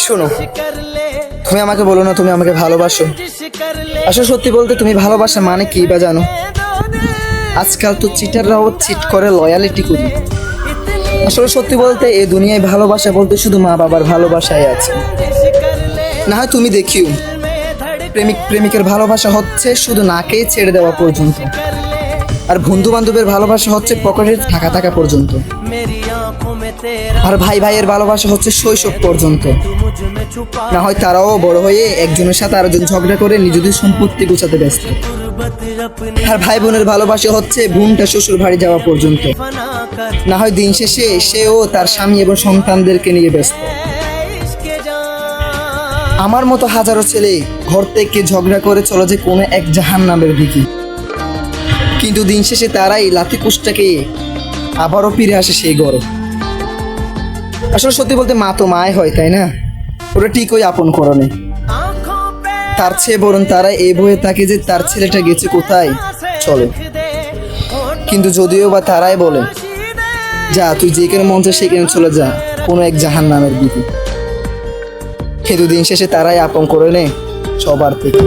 শোনো, তুমি আমাকে বলো না তুমি আমাকে ভালোবাসো। আসলে সত্যি বলতে তুমি ভালোবাসা মানে কি বা জানো? আজকাল তো চিটাররাও চিট করে, লয়ালিটি করি। আসলে সত্যি বলতে এই দুনিয়ায় ভালোবাসা বলতে শুধু মা বাবার ভালোবাসাই আছে। না হয় তুমি দেখিও, প্রেমিক প্রেমিকের ভালোবাসা হচ্ছে শুধু নাকেই ছেড়ে দেওয়া পর্যন্ত, আর বন্ধু বান্ধবের ভালোবাসা হচ্ছে পকেটে থাকা থাকা পর্যন্ত, আর ভাই ভাইয়ের ভালোবাসা হচ্ছে শৈশব পর্যন্ত। না হয় তারাও বড় হয়ে একজনের সাথে আরেকজন ঝগড়া করে নিজেদের সম্পত্তি গোছাতে ব্যস্ত। আর ভাই বোনের ভালোবাসা হচ্ছে বোনটা শ্বশুর বাড়ি যাওয়া পর্যন্ত। না হয় দিন শেষে সেও তার স্বামী এবং সন্তানদেরকে নিয়ে ব্যস্ত। আমার মতো হাজারো ছেলে ঘর থেকে ঝগড়া করে চলে যায় কোনো এক জাহান্নামের দিকে, কিন্তু দিন শেষে তারাই লাথি কুষ্টাকে আবারও ফিরে আসে সেই ঘরে। আসলে সত্যি বলতে মা তো মায় হয়, তাই না? ওরা ঠিকই আপন করণে। তার চেয়ে বরং তারা এই ভয়ে থাকে যে তার ছেলেটা গেছে কোথায়, চলে। কিন্তু যদিও বা তারাই বলে, যা তুই যেখানে মন চায় সেখানে চলে যা, কোনো এক জাহান্নামের দিকে। কিন্তু দিন শেষে তারাই আপন করে নেয় সবার থেকে।